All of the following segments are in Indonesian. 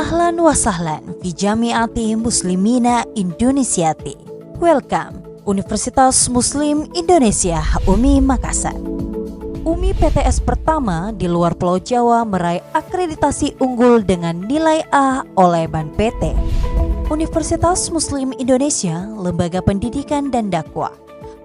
Ahlan wa sahlan fi Jamiati Muslimina Indonesiati. Welcome, Universitas Muslim Indonesia UMI Makassar. UMI PTS pertama di luar Pulau Jawa meraih akreditasi unggul dengan nilai A oleh BAN PT. Universitas Muslim Indonesia, lembaga pendidikan dan dakwah,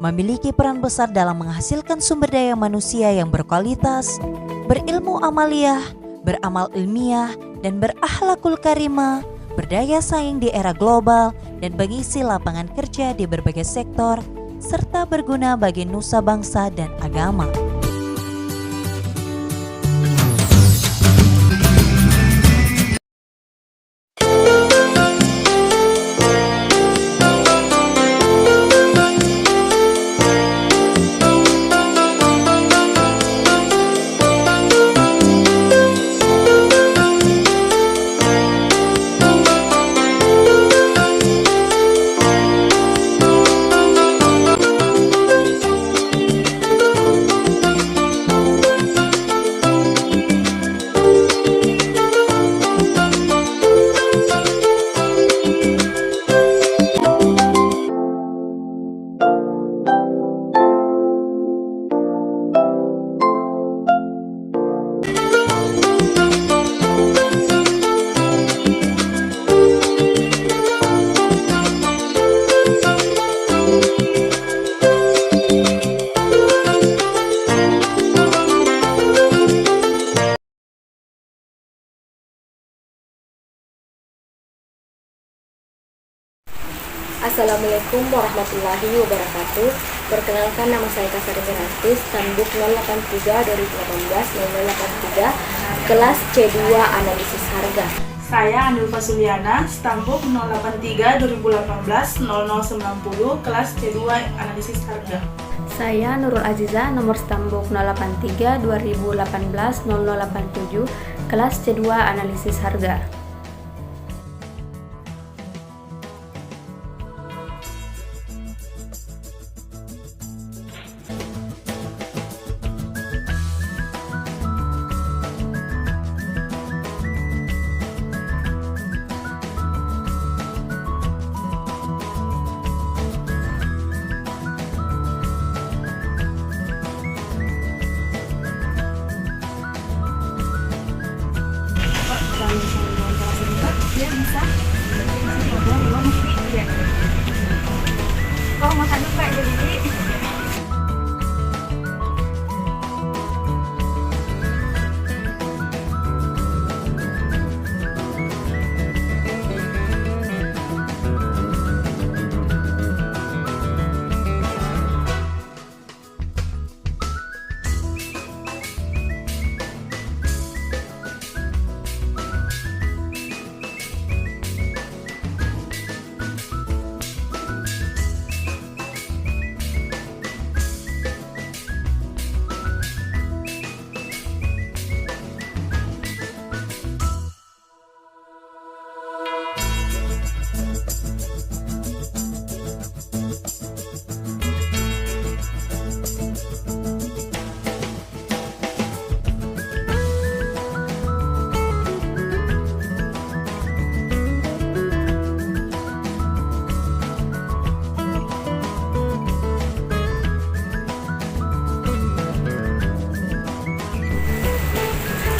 memiliki peran besar dalam menghasilkan sumber daya manusia yang berkualitas, berilmu amaliyah, beramal ilmiah, dan berakhlakul karimah, berdaya saing di era global, dan mengisi lapangan kerja di berbagai sektor, serta berguna bagi nusa bangsa dan agama. Assalamualaikum warahmatullahi wabarakatuh. Perkenalkan, nama saya Kasari Mirantis, Stambuk 083 2018 0083, kelas C2 Analisis Harga. Saya Anulfa Suliana, Stambuk 083 2018 0090, kelas C2 Analisis Harga. Saya Nurul Aziza, nomor Stambuk 083 2018 0087, kelas C2 Analisis Harga. Ya bisa. Oh, makan dulu Pak, jadi.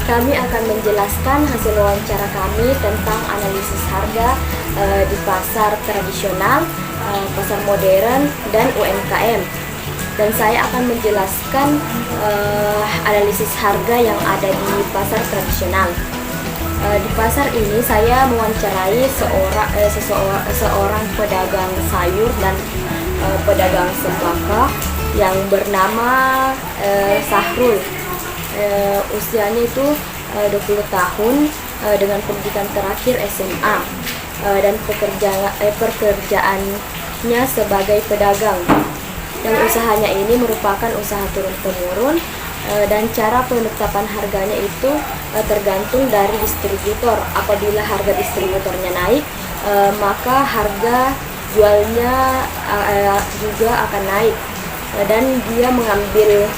Kami akan menjelaskan hasil wawancara kami tentang analisis harga di pasar tradisional, pasar modern, dan UMKM. Dan saya akan menjelaskan analisis harga yang ada di pasar tradisional. Di pasar ini saya mewawancarai seorang pedagang sayur dan pedagang sembako yang bernama Sahrul. Usianya itu 20 tahun dengan pendidikan terakhir SMA dan pekerjaannya sebagai pedagang, dan usahanya ini merupakan usaha turun-temurun, dan cara penetapan harganya itu tergantung dari distributor. Apabila harga distributornya naik, maka harga jualnya juga akan naik, dan dia mengambil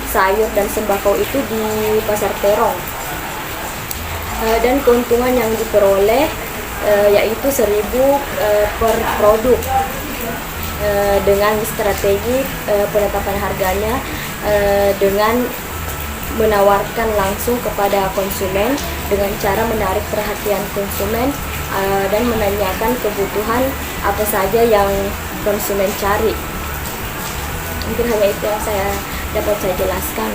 sayur dan sembako itu di pasar terong. dan keuntungan yang diperoleh yaitu 1.000 per produk. Dengan strategi penetapan harganya dengan menawarkan langsung kepada konsumen dengan cara menarik perhatian konsumen dan menanyakan kebutuhan apa saja yang konsumen cari. Mungkin hanya itu yang dapat saya jelaskan.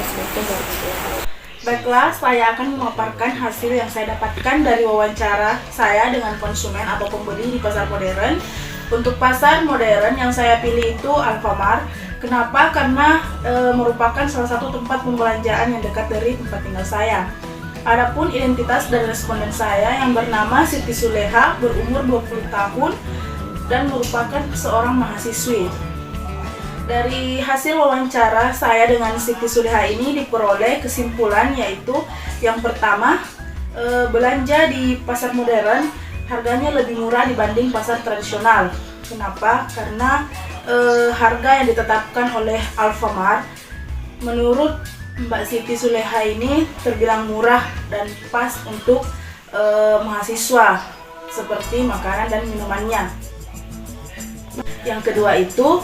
Baiklah, saya akan memaparkan hasil yang saya dapatkan dari wawancara saya dengan konsumen atau pembeli di pasar modern. Untuk pasar modern yang saya pilih itu Alfamart. Kenapa? Karena merupakan salah satu tempat pembelanjaan yang dekat dari tempat tinggal saya. Adapun identitas dari responden saya yang bernama Siti Suleha, berumur 20 tahun dan merupakan seorang mahasiswi. Dari hasil wawancara saya dengan Siti Suleha ini diperoleh kesimpulan, yaitu yang pertama, belanja di pasar modern harganya lebih murah dibanding pasar tradisional. Kenapa? Karena harga yang ditetapkan oleh Alfamart menurut Mbak Siti Suleha ini terbilang murah dan pas untuk mahasiswa, seperti makanan dan minumannya. Yang kedua itu,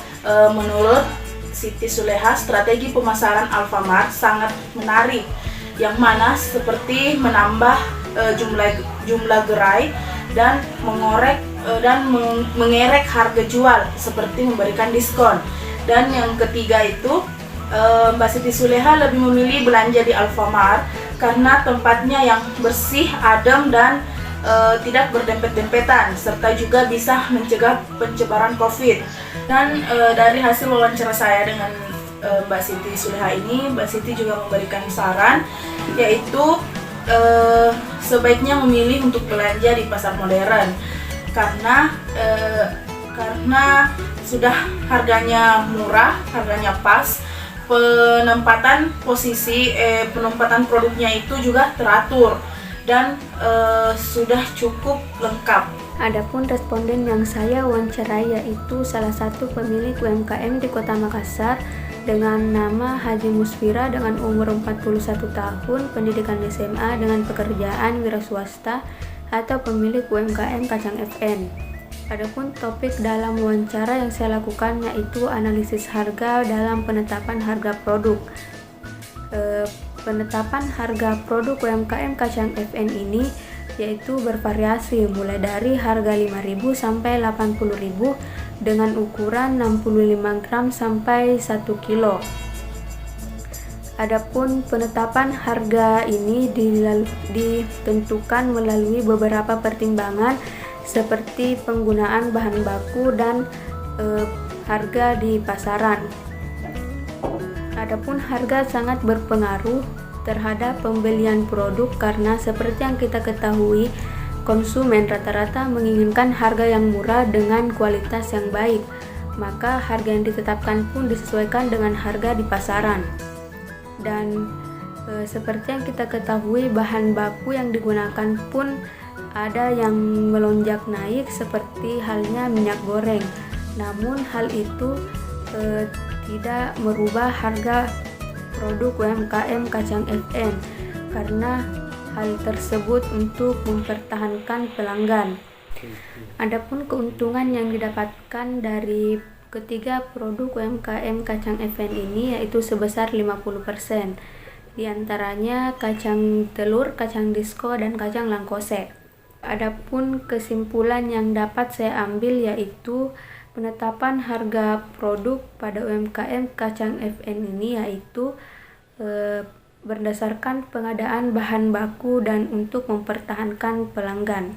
menurut Siti Suleha, strategi pemasaran Alfamart sangat menarik, yang mana seperti menambah jumlah gerai dan mengerek harga jual, seperti memberikan diskon. Dan yang ketiga itu, Mbak Siti Suleha lebih memilih belanja di Alfamart karena tempatnya yang bersih, adem, dan tidak berdempet-dempetan, serta juga bisa mencegah penyebaran COVID. Dan dari hasil wawancara saya dengan Mbak Siti Suleha ini, Mbak Siti juga memberikan saran, yaitu sebaiknya memilih untuk belanja di pasar modern karena sudah harganya murah, harganya pas, penempatan produknya itu juga teratur dan sudah cukup lengkap. Adapun responden yang saya wawancarai yaitu salah satu pemilik UMKM di Kota Makassar dengan nama Haji Musfira dengan umur 41 tahun, pendidikan SMA dengan pekerjaan wira swasta atau pemilik UMKM Kacang FN. Adapun topik dalam wawancara yang saya lakukan yaitu analisis harga dalam penetapan harga produk. Penetapan harga produk UMKM Kacang FN ini yaitu bervariasi mulai dari harga 5.000 sampai 80.000 dengan ukuran 65 gram sampai 1 kilo. Adapun penetapan harga ini ditentukan melalui beberapa pertimbangan seperti penggunaan bahan baku dan harga di pasaran. Adapun harga sangat berpengaruh terhadap pembelian produk karena seperti yang kita ketahui, konsumen rata-rata menginginkan harga yang murah dengan kualitas yang baik. Maka harga yang ditetapkan pun disesuaikan dengan harga di pasaran. Dan seperti yang kita ketahui, bahan baku yang digunakan pun ada yang melonjak naik seperti halnya minyak goreng. Namun hal itu tidak merubah harga produk UMKM Kacang FN karena hal tersebut untuk mempertahankan pelanggan. Adapun keuntungan yang didapatkan dari ketiga produk UMKM Kacang FN ini yaitu sebesar 50%. Di antaranya kacang telur, kacang disco, dan kacang langkose. Adapun kesimpulan yang dapat saya ambil yaitu penetapan harga produk pada UMKM Kacang FN ini yaitu berdasarkan pengadaan bahan baku dan untuk mempertahankan pelanggan.